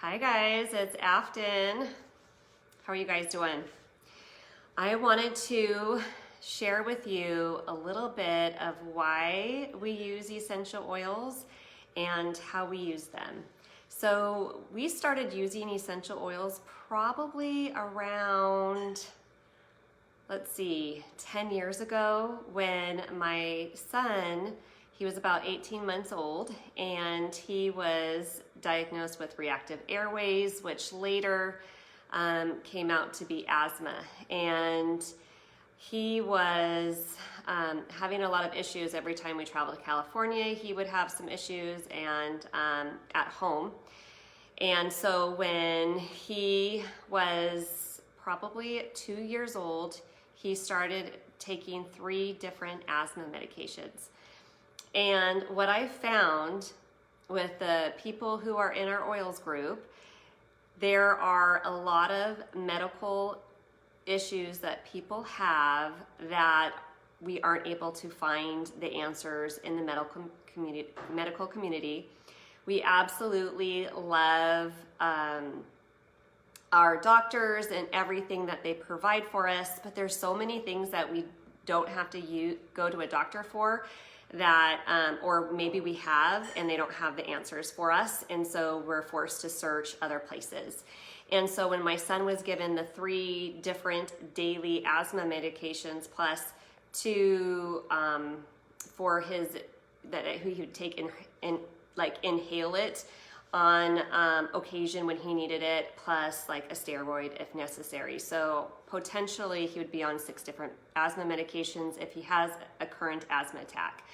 Hi guys, it's Afton. How are you guys doing? I wanted to share with you a little bit of why we use essential oils and how we use them. So we started using essential oils probably around, 10 years ago when my son, he was about 18 months old, and he was diagnosed with reactive airways, which later came out to be asthma. And he was having a lot of issues every time we traveled to California. He would have some issues and at home. And so when he was probably 2 years old, he started taking 3 different asthma medications. And what I found with the people who are in our oils group, there are a lot of medical issues that people have that we aren't able to find the answers in the medical community. We absolutely love our doctors and everything that they provide for us, but there's so many things that we don't have to go to a doctor for that, or maybe we have and they don't have the answers for us, and so we're forced to search other places. And so when my son was given the 3 different daily asthma medications plus 2 for his that he would take in like inhale it on occasion when he needed it, plus like a steroid if necessary. So potentially he would be on 6 different asthma medications if he has a current asthma attack.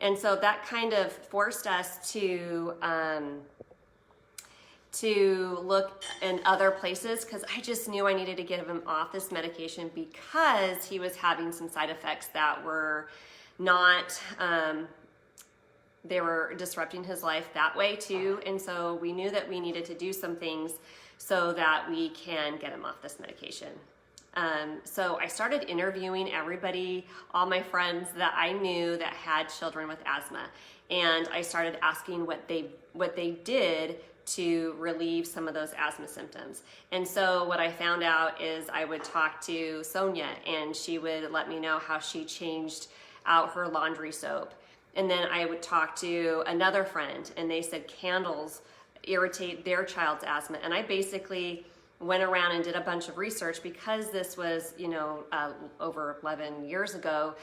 And so that kind of forced us to look in other places, because I just knew I needed to get him off this medication because he was having some side effects that were not, they were disrupting his life that way too. And so we knew that we needed to do some things so that we can get him off this medication. So I started interviewing everybody, all my friends that I knew that had children with asthma. And I started asking what they did to relieve some of those asthma symptoms. And so what I found out is I would talk to Sonia, and she would let me know how she changed out her laundry soap. And then I would talk to another friend, and they said candles irritate their child's asthma. And I basically went around and did a bunch of research, because this was, over 11 years ago.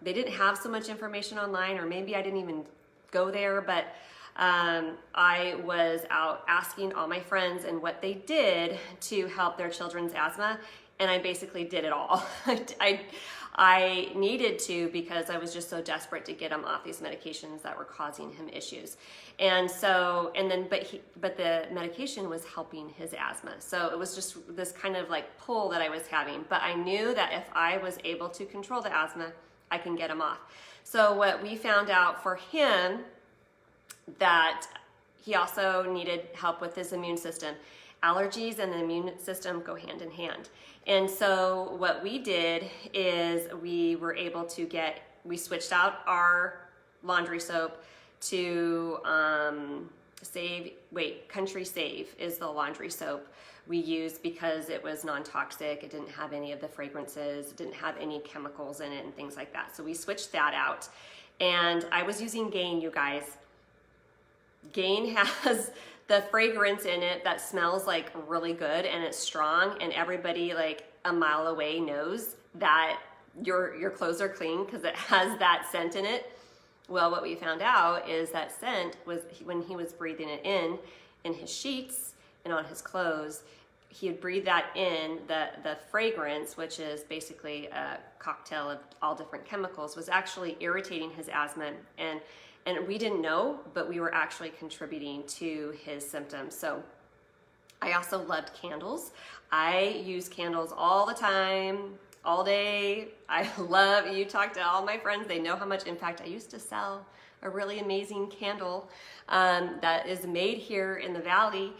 They didn't have so much information online, or maybe I didn't even go there, but I was out asking all my friends and what they did to help their children's asthma, and I basically did it all. I needed to, because I was just so desperate to get him off these medications that were causing him issues. And so, but the medication was helping his asthma. So it was just this kind of like pull that I was having. But I knew that if I was able to control the asthma, I can get him off. So what we found out for him, that he also needed help with his immune system. Allergies and the immune system go hand in hand. And so what we did is we switched out our laundry soap to Country Save is the laundry soap we used, because it was non-toxic. It didn't have any of the fragrances, it didn't have any chemicals in it and things like that. So we switched that out. And I was using Gain, you guys. Gain has the fragrance in it that smells like really good, and it's strong, and everybody like a mile away knows that your clothes are clean because it has that scent in it. Well, what we found out is that scent was when he was breathing it in his sheets and on his clothes. He would breathe that in, the fragrance, which is basically a cocktail of all different chemicals, was actually irritating his asthma, and we didn't know, but we were actually contributing to his symptoms. So I also loved candles. I use candles all the time, all day. You talk to all my friends, they know how much. In fact, I used to sell a really amazing candle that is made here in the Valley,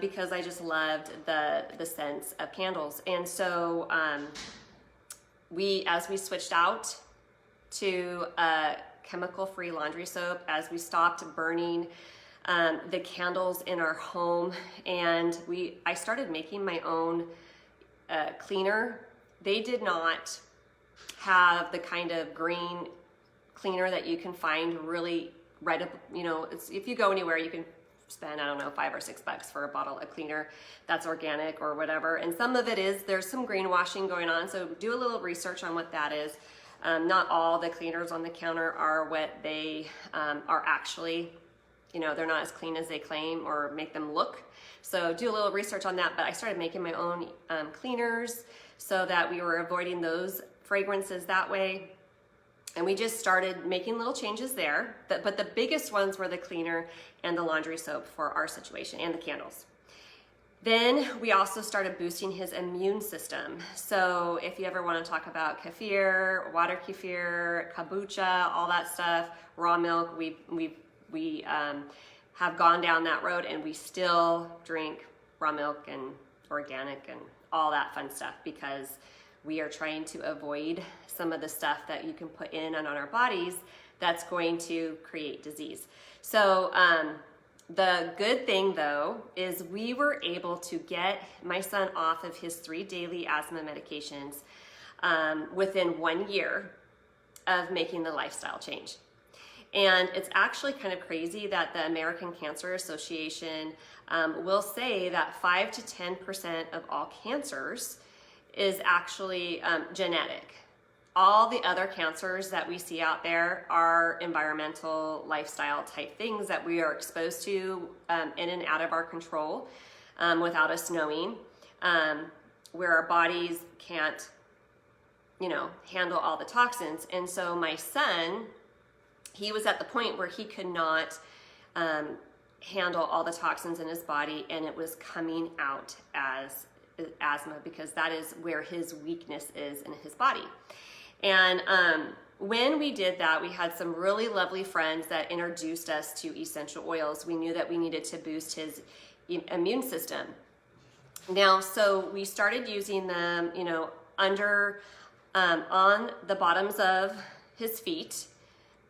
because I just loved the scents of candles. And so as we switched out to chemical-free laundry soap, as we stopped burning the candles in our home, and I started making my own cleaner. They did not have the kind of green cleaner that you can find really right up, if you go anywhere, you can spend, I don't know, $5 or $6 for a bottle of cleaner that's organic or whatever. And some of it is, there's some greenwashing going on. So do a little research on what that is. Not all the cleaners on the counter are what they are actually, they're not as clean as they claim or make them look. So do a little research on that. But I started making my own cleaners so that we were avoiding those fragrances that way. And we just started making little changes there. But the biggest ones were the cleaner and the laundry soap for our situation, and the candles. Then we also started boosting his immune system. So if you ever want to talk about kefir, water kefir, kombucha, all that stuff, raw milk, we have gone down that road, and we still drink raw milk and organic and all that fun stuff, because we are trying to avoid some of the stuff that you can put in and on our bodies that's going to create disease. So the good thing though is we were able to get my son off of his 3 daily asthma medications within 1 year of making the lifestyle change. And it's actually kind of crazy that the American Cancer Association will say that 5 to 10% of all cancers is actually genetic. All the other cancers that we see out there are environmental, lifestyle type things that we are exposed to in and out of our control without us knowing, where our bodies can't, handle all the toxins. And so my son, he was at the point where he could not handle all the toxins in his body, and it was coming out as asthma, because that is where his weakness is in his body. And when we did that, we had some really lovely friends that introduced us to essential oils. We knew that we needed to boost his immune system. Now, so we started using them, under, on the bottoms of his feet.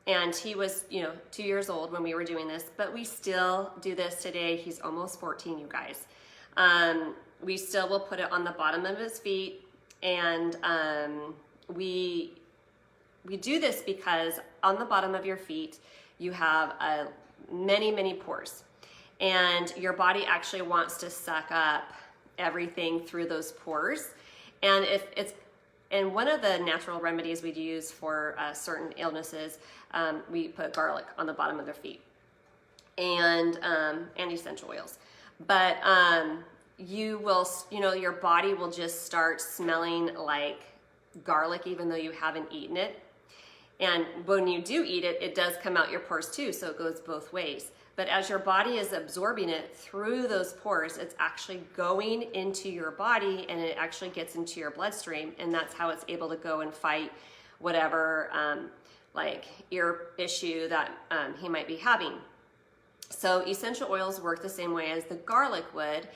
And he was, 2 years old when we were doing this, but we still do this today. He's almost 14, you guys. We still will put it on the bottom of his feet, and we do this because on the bottom of your feet you have many pores, and your body actually wants to suck up everything through those pores. And one of the natural remedies we use for certain illnesses, we put garlic on the bottom of their feet, and essential oils. But you will, your body will just start smelling like garlic even though you haven't eaten it. And when you do eat it, it does come out your pores too, so it goes both ways. But as your body is absorbing it through those pores, it's actually going into your body, and it actually gets into your bloodstream, and that's how it's able to go and fight whatever like ear issue that he might be having. So essential oils work the same way as the garlic would.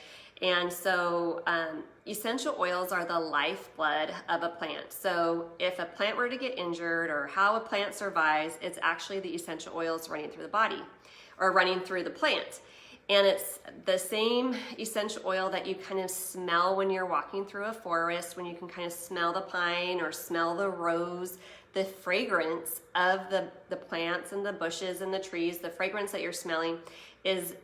And so essential oils are the lifeblood of a plant. So if a plant were to get injured, or how a plant survives, it's actually the essential oils running through the body, or running through the plant. And it's the same essential oil that you kind of smell when you're walking through a forest, when you can kind of smell the pine or smell the rose. The fragrance of the plants and the bushes and the trees, the fragrance that you're smelling is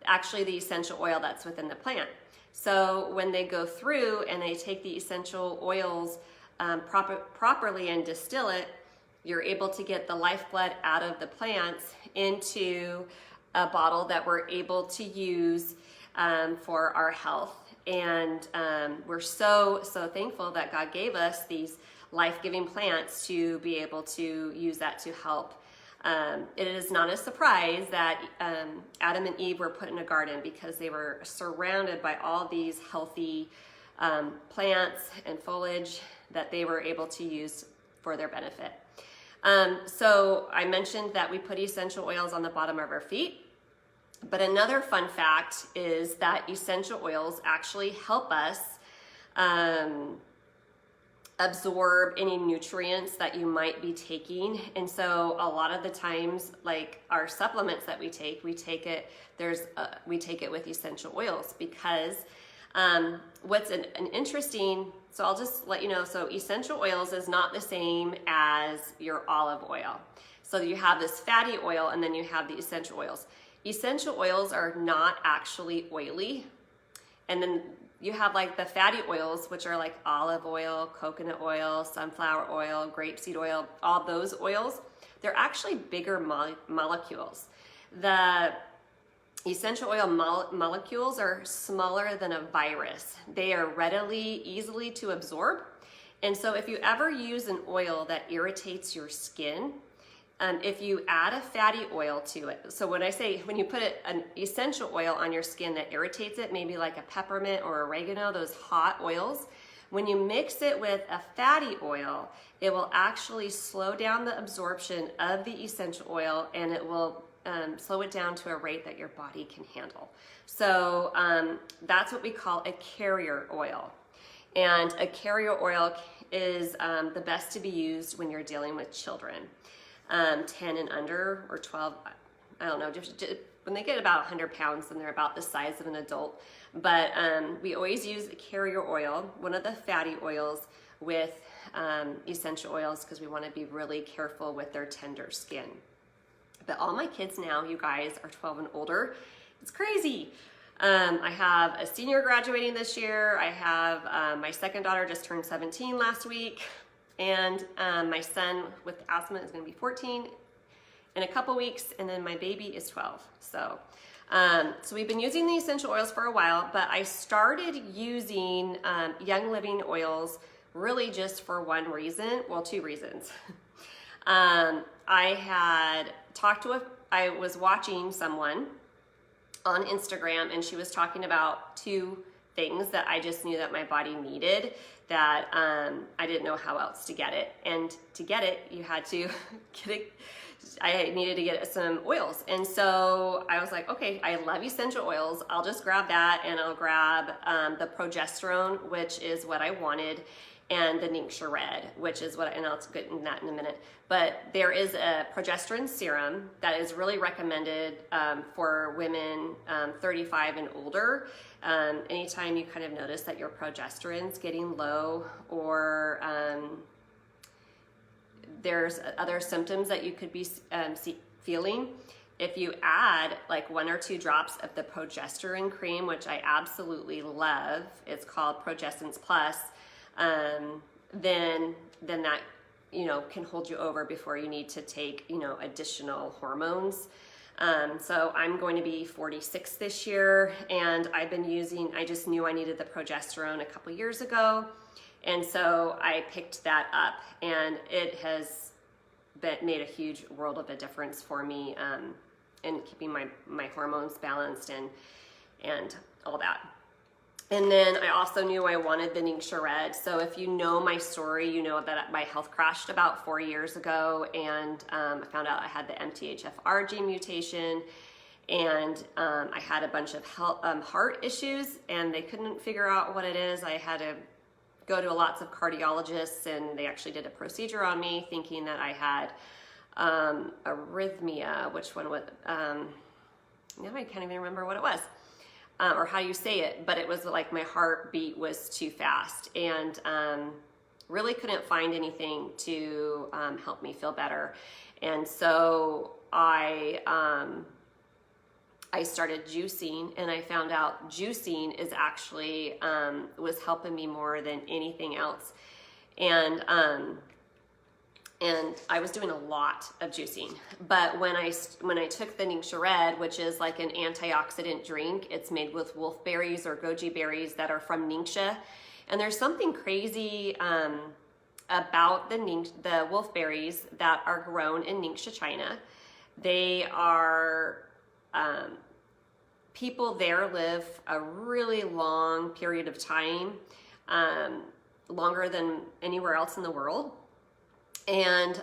actually the essential oil that's within the plant. So when they go through and they take the essential oils properly and distill it, you're able to get the lifeblood out of the plants into a bottle that we're able to use for our health. And we're so thankful that God gave us these life-giving plants to be able to use that to help. It is not a surprise that Adam and Eve were put in a garden, because they were surrounded by all these healthy plants and foliage that they were able to use for their benefit. So I mentioned that we put essential oils on the bottom of our feet, but another fun fact is that essential oils actually help us absorb any nutrients that you might be taking. And so a lot of the times, like our supplements that we take it with essential oils, because what's an interesting, so I'll just let you know, so essential oils is not the same as your olive oil. So you have this fatty oil and then you have the essential oils. Essential oils are not actually oily. And then you have like the fatty oils, which are like olive oil, coconut oil, sunflower oil, grapeseed oil, all those oils. They're actually bigger molecules. The essential oil molecules are smaller than a virus. They are easily to absorb. And so if you ever use an oil that irritates your skin, if you add a fatty oil to it, so when you put an essential oil on your skin that irritates it, maybe like a peppermint or oregano, those hot oils, when you mix it with a fatty oil, it will actually slow down the absorption of the essential oil, and it will slow it down to a rate that your body can handle. So that's what we call a carrier oil. And a carrier oil is the best to be used when you're dealing with children. 10 and under, or 12, I don't know, just when they get about 100 pounds, then they're about the size of an adult. But we always use a carrier oil, one of the fatty oils, with essential oils, because we want to be really careful with their tender skin. But all my kids now, you guys, are 12 and older. It's crazy. I have a senior graduating this year. I have my second daughter just turned 17 last week. And my son with asthma is going to be 14 in a couple weeks, and then my baby is 12. So we've been using the essential oils for a while, but I started using Young Living oils really just for one reason, well, two reasons. I was watching someone on Instagram, and she was talking about two things that I just knew that my body needed, that I didn't know how else to get it. And to get it, you had to get it. I needed to get some oils. And so I was like, okay, I love essential oils. I'll just grab that, and I'll grab the progesterone, which is what I wanted, and the Ningxia Red, which is what, and I'll get into that in a minute. But there is a progesterone serum that is really recommended for women 35 and older. Anytime you kind of notice that your progesterone's getting low, or there's other symptoms that you could be feeling, if you add like 1 or 2 drops of the progesterone cream, which I absolutely love, it's called Progestence Plus, then that, can hold you over before you need to take, additional hormones. So I'm going to be 46 this year, and I just knew I needed the progesterone a couple years ago. And so I picked that up, and it has made a huge world of a difference for me, in keeping my hormones balanced and all that. And then I also knew I wanted the Ningxia Red. So if you know my story, you know that my health crashed about 4 years ago, and I found out I had the MTHFR gene mutation, and I had a bunch of heart issues, and they couldn't figure out what it is. I had to go to lots of cardiologists, and they actually did a procedure on me thinking that I had arrhythmia, which one was, now I can't even remember what it was. Or how you say it, but it was like my heartbeat was too fast, and really couldn't find anything to help me feel better. And so I started juicing, and I found out juicing is actually was helping me more than anything else. And I was doing a lot of juicing. But when I took the Ningxia Red, which is like an antioxidant drink, it's made with wolfberries or goji berries that are from Ningxia. And there's something crazy about the wolfberries that are grown in Ningxia, China. They are, people there live a really long period of time, longer than anywhere else in the world. And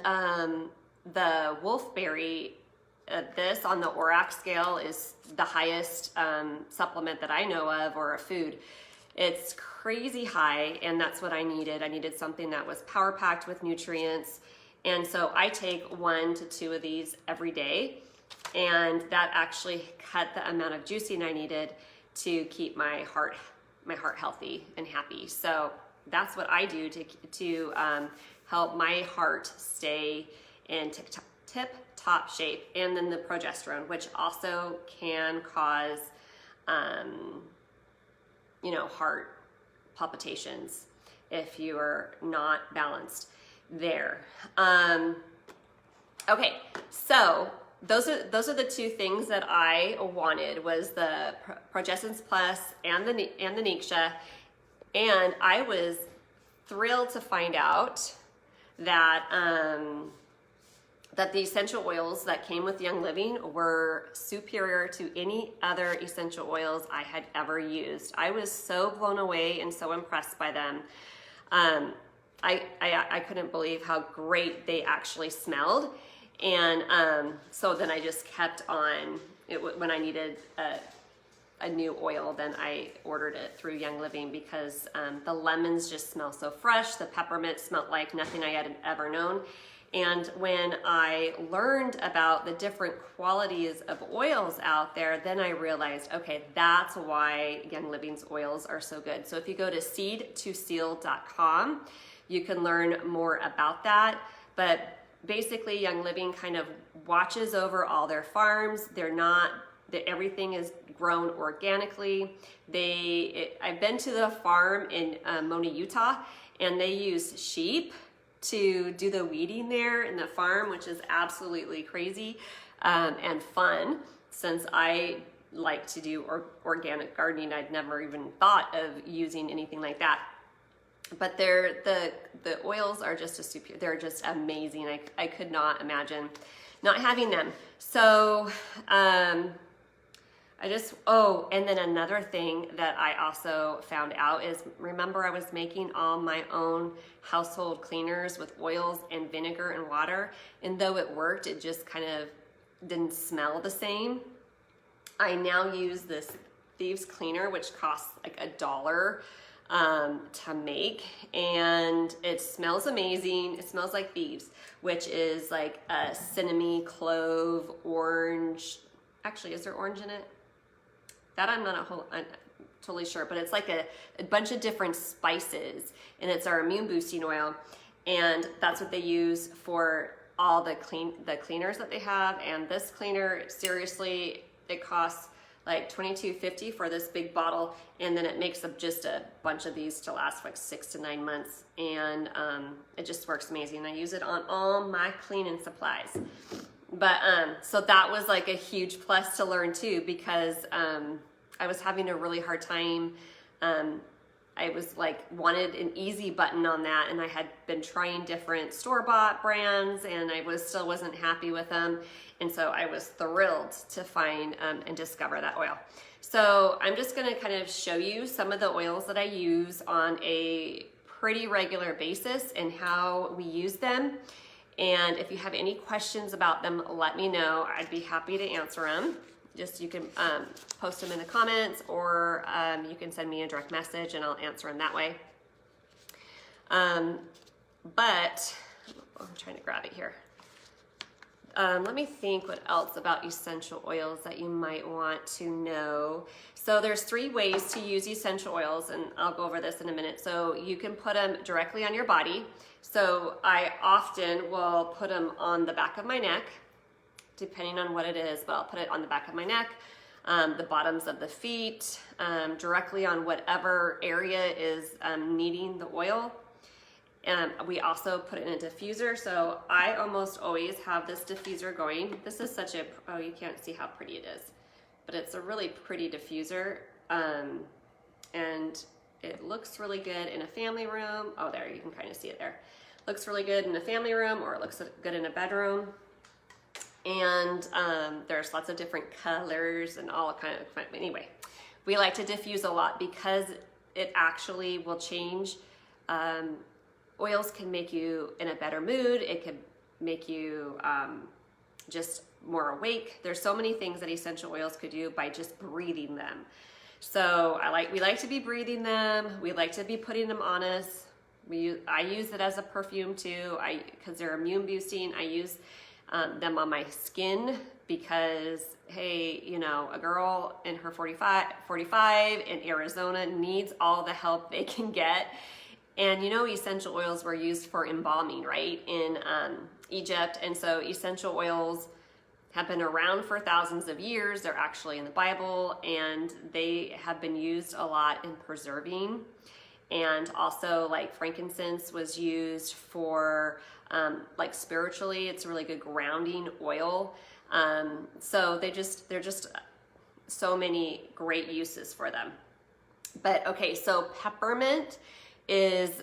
the wolfberry, this on the ORAC scale is the highest supplement that I know of, or a food. It's crazy high, and that's what I needed. I needed something that was power packed with nutrients. And so I take 1 to 2 of these every day, and that actually cut the amount of juicing I needed to keep my heart healthy and happy. So that's what I do to help my heart stay in tip-top shape. And then the progesterone, which also can cause, heart palpitations if you are not balanced there. Okay, so those are the 2 things that I wanted, was the Progestins Plus and the Niksha, and I was thrilled to find out that that the essential oils that came with Young Living were superior to any other essential oils I had ever used. I was so blown away and so impressed by them. I couldn't believe how great they actually smelled. And so then I just kept on it. When I needed a new oil, then I ordered it through Young Living, because the lemons just smell so fresh. The peppermint smelled like nothing I had ever known. And when I learned about the different qualities of oils out there, then I realized, okay, that's why Young Living's oils are so good. So if you go to seed2seal.com, you can learn more about that. But basically, Young Living kind of watches over all their farms. Everything is grown organically. I've been to the farm in Mona, Utah, and they use sheep to do the weeding there in the farm, which is absolutely crazy and fun. Since I like to do organic gardening, I'd never even thought of using anything like that. But the oils are just they're just amazing. I could not imagine not having them. So and then another thing that I also found out is, remember I was making all my own household cleaners with oils and vinegar and water, and though it worked, it just kind of didn't smell the same. I now use this Thieves Cleaner, which costs like $1 to make, and it smells amazing. It smells like Thieves, which is like a cinnamon, clove, orange. Actually, is there orange in it? That I'm totally sure, but it's like a bunch of different spices, and it's our immune boosting oil, and that's what they use for all the cleaners that they have. And this cleaner, seriously, it costs like $22.50 for this big bottle, and then it makes up just a bunch of these to last like 6 to 9 months, and it just works amazing. I use it on all my cleaning supplies. But so that was like a huge plus to learn too, because I was having a really hard time. I was wanted an easy button on that, and I had been trying different store-bought brands, and I still wasn't happy with them. And so I was thrilled to find and discover that oil. So I'm just gonna kind of show you some of the oils that I use on a pretty regular basis and how we use them. And if you have any questions about them, let me know. I'd be happy to answer them. Just you can post them in the comments, or you can send me a direct message and I'll answer them that way. But I'm trying to grab it here. Let me think what else about essential oils that you might want to know. So there's 3 ways to use essential oils, and I'll go over this in a minute. So you can put them directly on your body. So I often will put them on the back of my neck, depending on what it is, but I'll put it on the back of my neck, the bottoms of the feet, directly on whatever area is needing the oil. We also put it in a diffuser, so I almost always have this diffuser going. This is such a, oh, you can't see how pretty it is, but it's a really pretty diffuser, and it looks really good in a family room. Oh, there, you can kind of see it there. Looks really good in a family room, or it looks good in a bedroom. And there's lots of different colors and all kind of, anyway, we like to diffuse a lot because it actually will change. Oils can make you in a better mood. It could make you just more awake. There's so many things that essential oils could do by just breathing them. So we like to be breathing them. We like to be putting them on us. I use it as a perfume too, because they're immune boosting. I use them on my skin because, hey, you know, a girl in her 45 in Arizona needs all the help they can get. And you know, essential oils were used for embalming, right, in Egypt. And so essential oils have been around for thousands of years. They're actually in the Bible, and they have been used a lot in preserving. And also, like, frankincense was used for like spiritually. It's a really good grounding oil. So they're just so many great uses for them. But okay, so peppermint is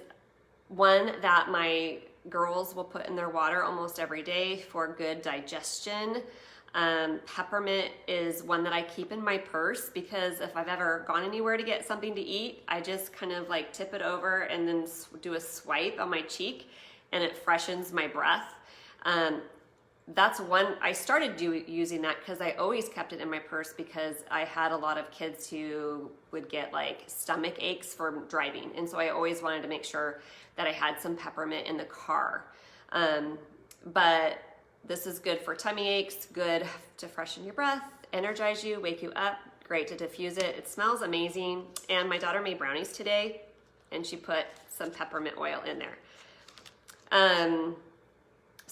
one that my girls will put in their water almost every day for good digestion. Peppermint is one that I keep in my purse because if I've ever gone anywhere to get something to eat, I just kind of like tip it over and then do a swipe on my cheek, and it freshens my breath. That's one, I started using that because I always kept it in my purse because I had a lot of kids who would get like stomach aches from driving. And so I always wanted to make sure that I had some peppermint in the car. But this is good for tummy aches, good to freshen your breath, energize you, wake you up, great to diffuse it. It smells amazing. And my daughter made brownies today and she put some peppermint oil in there.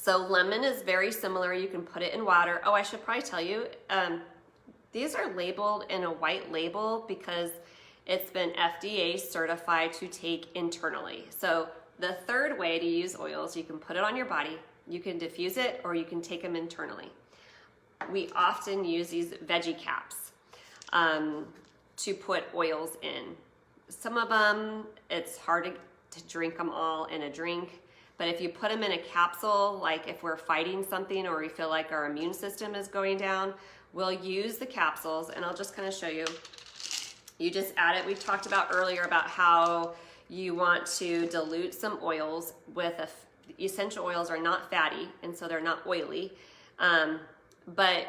So lemon is very similar. You can put it in water. Oh, I should probably tell you, these are labeled in a white label because it's been FDA certified to take internally. So the third way to use oils, you can put it on your body, you can diffuse it, or you can take them internally. We often use these veggie caps to put oils in. Some of them, it's hard to drink them all in a drink. But if you put them in a capsule, like if we're fighting something or we feel like our immune system is going down, we'll use the capsules, and I'll just kind of show you. You just add it. We talked about earlier about how you want to dilute some oils with essential oils are not fatty, and so they're not oily, but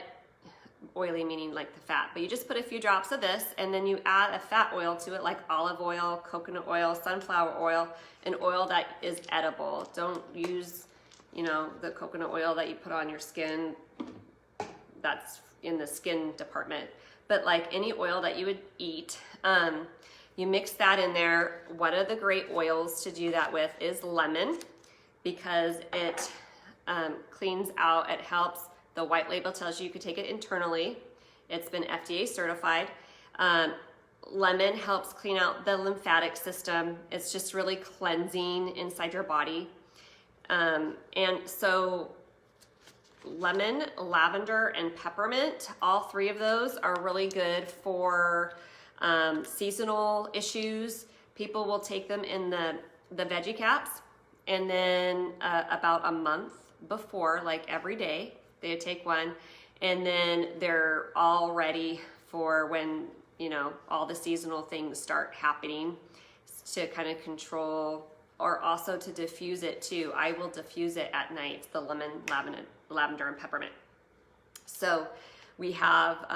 oily meaning like the fat. But you just put a few drops of this, and then you add a fat oil to it, like olive oil, coconut oil, sunflower oil, an oil that is edible. Don't use, you know, the coconut oil that you put on your skin. That's in the skin department. But like any oil that you would eat, you mix that in there. One of the great oils to do that with is lemon, because it cleans out, it helps. The white label tells you could take it internally. It's been FDA certified. Lemon helps clean out the lymphatic system. It's just really cleansing inside your body. And so lemon, lavender, and peppermint, all three of those are really good for seasonal issues. People will take them in the veggie caps, and then about a month before, like every day, they would take one, and then they're all ready for when, you know, all the seasonal things start happening, to kind of control, or also to diffuse it too. I will diffuse it at night, the lemon, lavender, and peppermint. So we have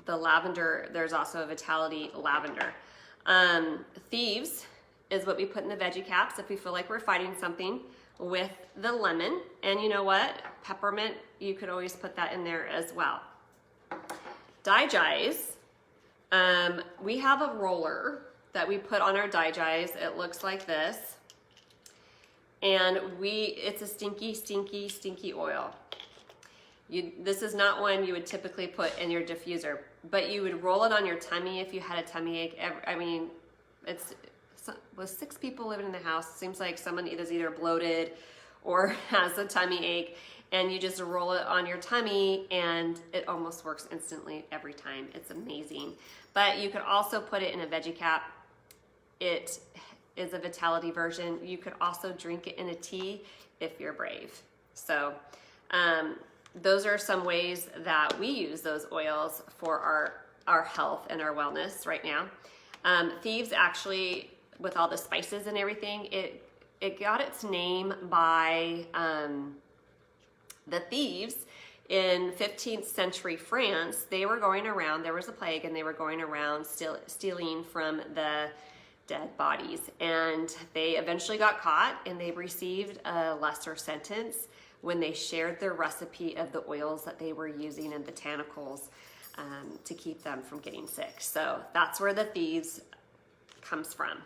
the lavender, there's also a Vitality lavender. Thieves is what we put in the veggie caps if we feel like we're fighting something, with the lemon. And you know what? Peppermint, you could always put that in there as well. Digize, we have a roller that we put on our Digize. It looks like this. And it's a stinky, stinky, stinky oil. This is not one you would typically put in your diffuser, but you would roll it on your tummy if you had a tummy ache. I mean, with 6 people living in the house, it seems like someone is either bloated or has a tummy ache, and you just roll it on your tummy and it almost works instantly every time. It's amazing. But you could also put it in a veggie cap. It is a Vitality version. You could also drink it in a tea if you're brave. So those are some ways that we use those oils for our health and our wellness right now. Thieves, actually, with all the spices and everything, it got its name by the thieves in 15th century France, they were going around, there was a plague, and they were going around stealing from the dead bodies. And they eventually got caught, and they received a lesser sentence when they shared their recipe of the oils that they were using and botanicals to keep them from getting sick. So that's where the thieves comes from.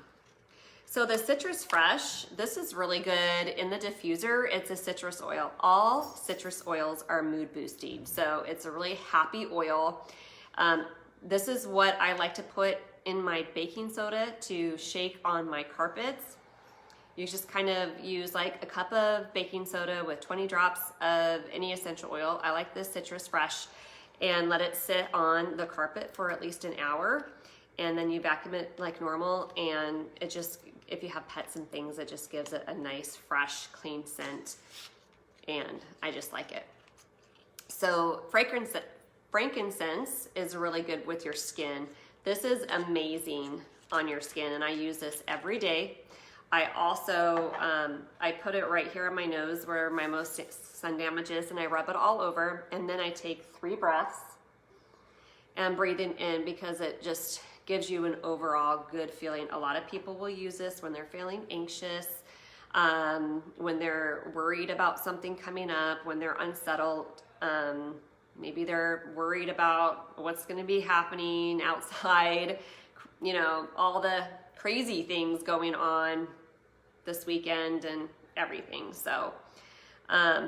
So the Citrus Fresh, this is really good in the diffuser. It's a citrus oil. All citrus oils are mood boosting. So it's a really happy oil. This is what I like to put in my baking soda to shake on my carpets. You just kind of use like a cup of baking soda with 20 drops of any essential oil. I like this Citrus Fresh, and let it sit on the carpet for at least an hour. And then you vacuum it like normal, and it just, if you have pets and things, it just gives it a nice, fresh, clean scent, and I just like it. So frankincense is really good with your skin. This is amazing on your skin, and I use this every day. I also, I put it right here on my nose where my most sun damage is, and I rub it all over, and then I take 3 breaths and breathing in, because it just gives you an overall good feeling. A lot of people will use this when they're feeling anxious, when they're worried about something coming up, when they're unsettled. Maybe they're worried about what's going to be happening outside, you know, all the crazy things going on this weekend and everything. So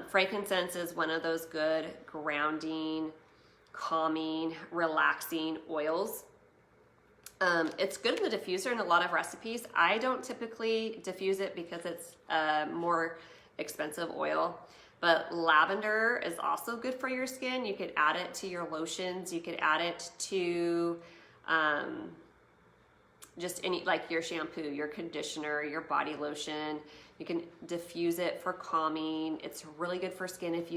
frankincense is one of those good grounding, calming, relaxing oils. It's good in the diffuser in a lot of recipes. I don't typically diffuse it because it's a more expensive oil, but lavender is also good for your skin. You could add it to your lotions. You could add it to just any, like your shampoo, your conditioner, your body lotion. You can diffuse it for calming. It's really good for skin if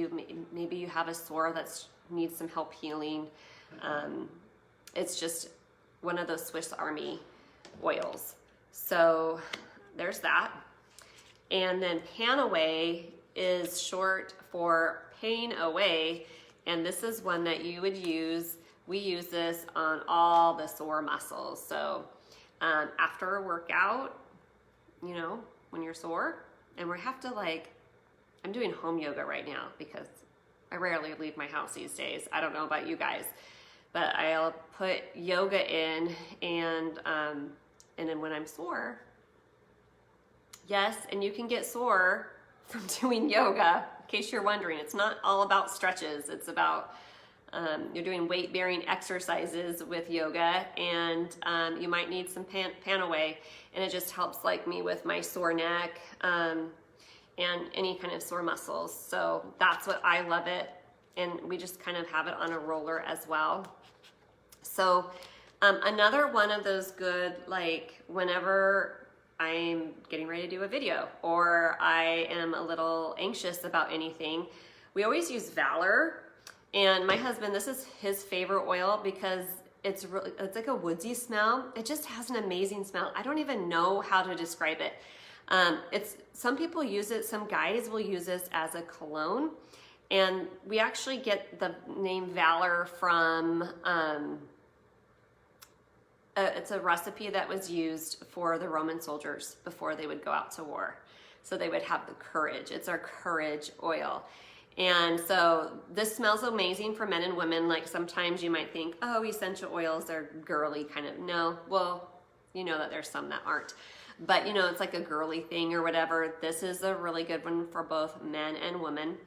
maybe you have a sore that needs some help healing. It's just one of those Swiss Army oils. So there's that. And then Panaway is short for pain away, and this is one that you would use. We use this on all the sore muscles. So after a workout, you know, when you're sore, and we have to, like, I'm doing home yoga right now because I rarely leave my house these days. I don't know about you guys, but I'll put yoga in, and then when I'm sore, yes, and you can get sore from doing yoga, in case you're wondering. It's not all about stretches. It's about you're doing weight-bearing exercises with yoga, and you might need some Panaway, and it just helps, like me, with my sore neck and any kind of sore muscles. So that's what I love it, and we just kind of have it on a roller as well. So another one of those good, like whenever I'm getting ready to do a video or I am a little anxious about anything, we always use Valor. And my husband, this is his favorite oil because it's like a woodsy smell. It just has an amazing smell. I don't even know how to describe it. Some people use it, some guys will use this as a cologne. And we actually get the name Valor from, it's a recipe that was used for the Roman soldiers before they would go out to war. So they would have the courage. It's our courage oil. And so this smells amazing for men and women. Like sometimes you might think, oh, essential oils are girly kind of. No, well, you know that there's some that aren't. But you know, it's like a girly thing or whatever. This is a really good one for both men and women.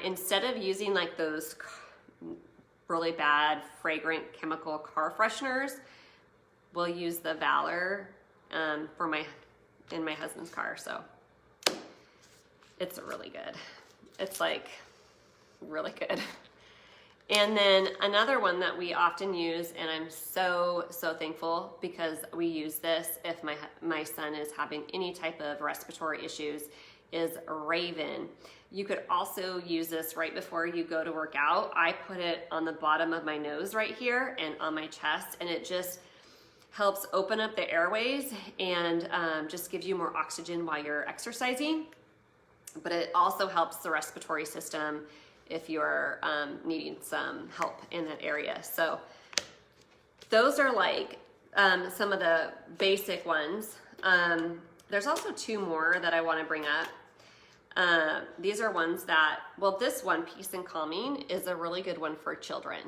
Instead of using like those really bad fragrant chemical car fresheners, we'll use the Valor in my husband's car. So it's really good. It's like really good. And then another one that we often use, and I'm so thankful because we use this if my son is having any type of respiratory issues, is Raven. You could also use this right before you go to work out. I put it on the bottom of my nose right here and on my chest, and it just helps open up the airways and just gives you more oxygen while you're exercising. but it also helps the respiratory system if you're needing some help in that area. So those are like some of the basic ones. There's also two more that I want to bring up. These are ones that, well, this one, Peace and Calming, is a really good one for children.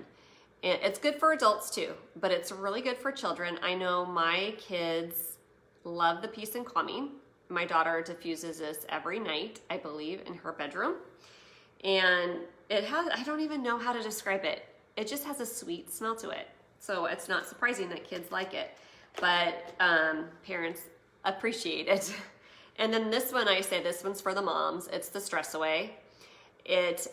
And it's good for adults too, but it's really good for children. I know my kids love the Peace and Calming. My daughter diffuses this every night, I believe, in her bedroom. And it has, I don't even know how to describe it. It just has a sweet smell to it. So it's not surprising that kids like it, but parents appreciate it. And then this one, I say this one's for the moms. It's the Stress Away. It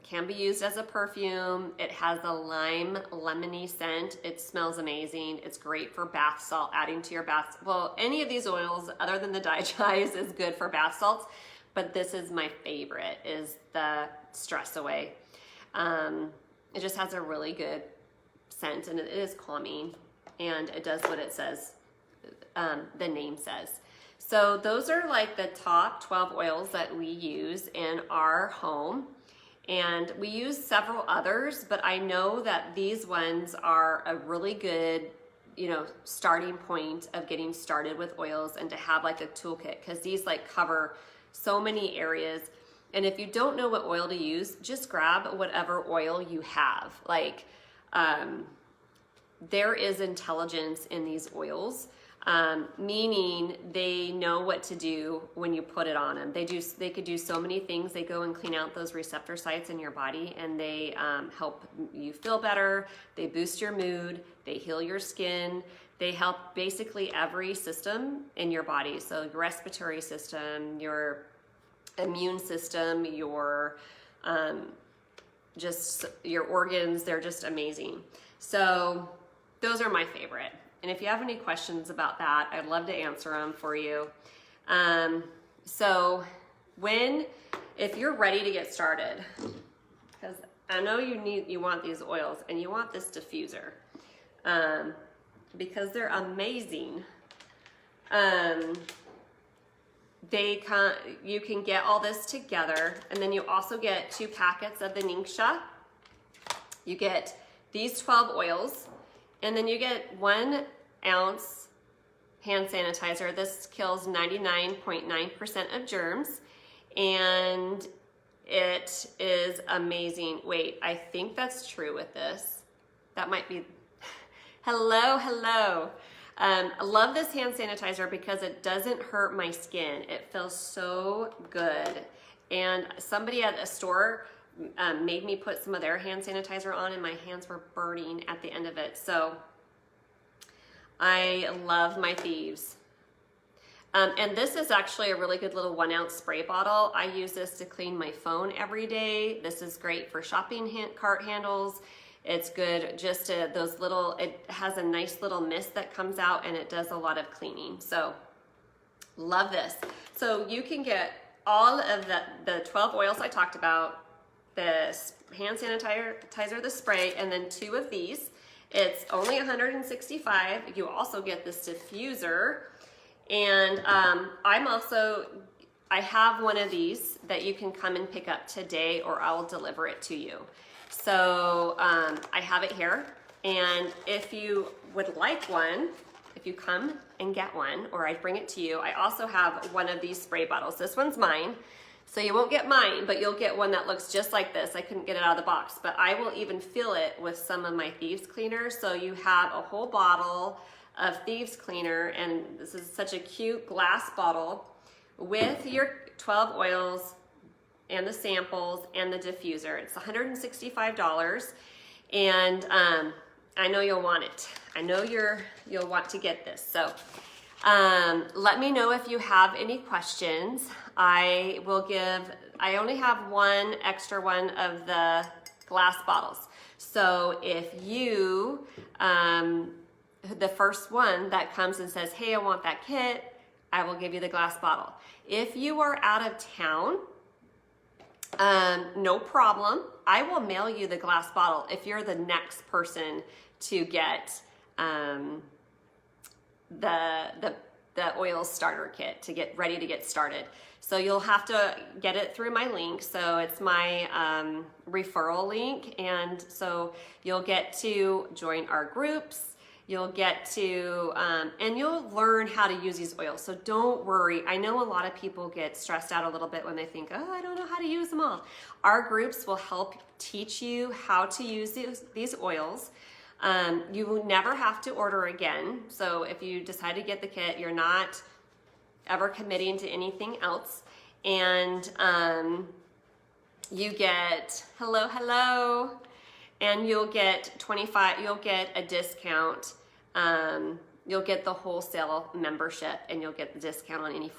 can be used as a perfume. It has a lime lemony scent. It smells amazing. It's great for bath salt, adding to your bath. Well, any of these oils other than the Digize is good for bath salts, but this is my favorite, is the Stress Away. It just has a really good scent, and it is calming, and it does what it says, the name says. So those are like the top 12 oils that we use in our home. And we use several others, but I know that these ones are a really good, starting point of getting started with oils, and to have like a toolkit, because these like cover so many areas. And if you don't know what oil to use, just grab whatever oil you have. Like, there is intelligence in these oils. Meaning they know what to do when you put it on them. They could do so many things. They go and clean out those receptor sites in your body, and they help you feel better. They boost your mood. They heal your skin. They help basically every system in your body. So your respiratory system, your immune system, your just your organs. They're just amazing. So those are my favorite. And if you have any questions about that, I'd love to answer them for you. So if you're ready to get started, because I know you want these oils and you want this diffuser, because they're amazing. You can get all this together, and then you also get 2 packets of the Ningxia. You get these 12 oils. And then you get 1 ounce hand sanitizer. This kills 99.9% of germs, and it is amazing. Wait, I think that's true with this. That might be, hello. I love this hand sanitizer because it doesn't hurt my skin. It feels so good. And somebody at a store made me put some of their hand sanitizer on, and my hands were burning at the end of it. So I love my Thieves. And this is actually a really good little 1 ounce spray bottle. I use this to clean my phone every day. This is great for shopping cart handles. It's good just to it has a nice little mist that comes out, and it does a lot of cleaning. So love this. So you can get all of the 12 oils I talked about, the hand sanitizer, the spray, and then 2 of these. It's only $165. You also get this diffuser, and I have one of these that you can come and pick up today, or I'll deliver it to you. So I have it here, and if you would like one, if you come and get one, or I bring it to you, I also have one of these spray bottles. This one's mine. So you won't get mine, but you'll get one that looks just like this. I couldn't get it out of the box, but I will even fill it with some of my Thieves cleaner. So you have a whole bottle of Thieves cleaner, and this is such a cute glass bottle with your 12 oils and the samples and the diffuser. It's $165, and I know you'll want it. I know you'll want to get this. So let me know if you have any questions. I only have 1 extra one of the glass bottles. So if you, the first one that comes and says, hey, I want that kit, I will give you the glass bottle. If you are out of town, no problem. I will mail you the glass bottle if you're the next person to get the oil starter kit to get ready to get started. So you'll have to get it through my link. So it's my referral link. And so you'll get to join our groups. You'll get to, and you'll learn how to use these oils. So don't worry. I know a lot of people get stressed out a little bit when they think, oh, I don't know how to use them all. Our groups will help teach you how to use these oils. You will never have to order again. So if you decide to get the kit, you're not ever committing to anything else. And you get, hello. And you'll get you'll get a discount. You'll get the wholesale membership and you'll get the discount on any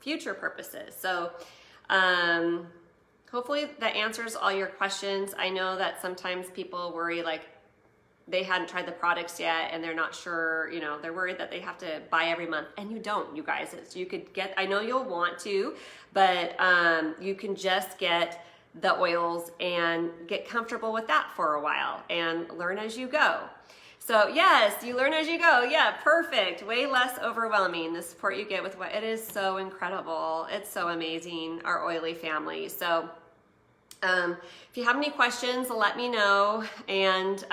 future purposes. So hopefully that answers all your questions. I know that sometimes people worry like they hadn't tried the products yet and they're not sure, they're worried that they have to buy every month, and you don't, you guys. You could get, I know you'll want to, but you can just get the oils and get comfortable with that for a while and learn as you go. So yes, you learn as you go. Yeah, perfect. Way less overwhelming, the support you get with what it is so incredible. It's so amazing, our oily family. So if you have any questions, let me know. And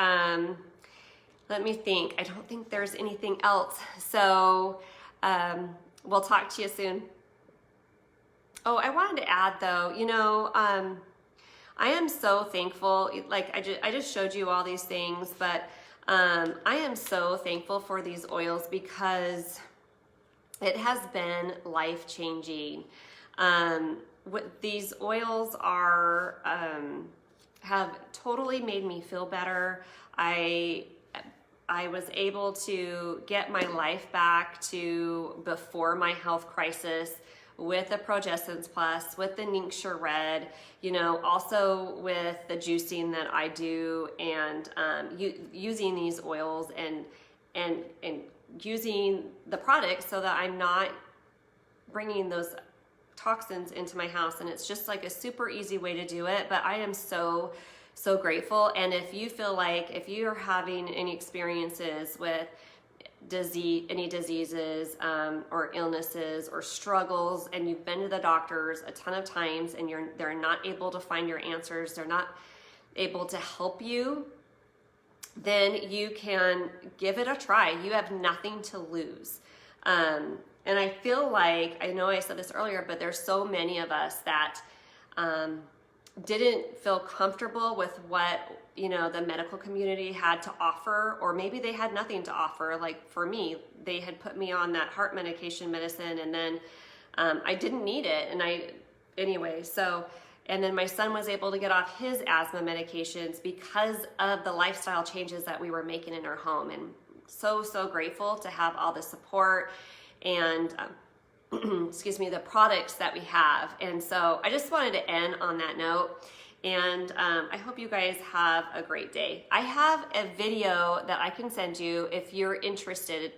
let me think. I don't think there's anything else. So we'll talk to you soon. Oh, I wanted to add though, I am so thankful. Like I just showed you all these things, but I am so thankful for these oils because it has been life-changing. These oils are have totally made me feel better. I was able to get my life back to before my health crisis with the Progestins Plus, with the Nincture Red, also with the juicing that I do, and using these oils and using the products so that I'm not bringing those toxins into my house. And it's just like a super easy way to do it. But I am so grateful. And if you feel like, if you're having any experiences with any diseases or illnesses or struggles, and you've been to the doctors a ton of times and they're not able to find your answers, they're not able to help you, then you can give it a try. You have nothing to lose. And I feel like, I know I said this earlier, but there's so many of us that didn't feel comfortable with what the medical community had to offer, or maybe they had nothing to offer. Like for me, they had put me on that heart medicine, and then I didn't need it. And then my son was able to get off his asthma medications because of the lifestyle changes that we were making in our home. And so grateful to have all the support and the products that we have. And so I just wanted to end on that note. And I hope you guys have a great day. I have a video that I can send you if you're interested.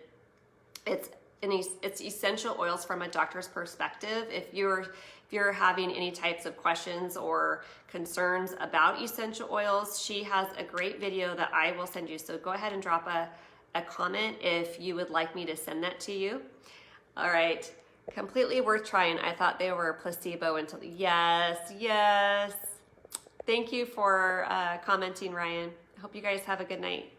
It's essential oils from a doctor's perspective. If you're having any types of questions or concerns about essential oils, she has a great video that I will send you. So go ahead and drop a comment if you would like me to send that to you. All right. Completely worth trying. I thought they were a placebo until, yes. Thank you for commenting, Ryan. I hope you guys have a good night.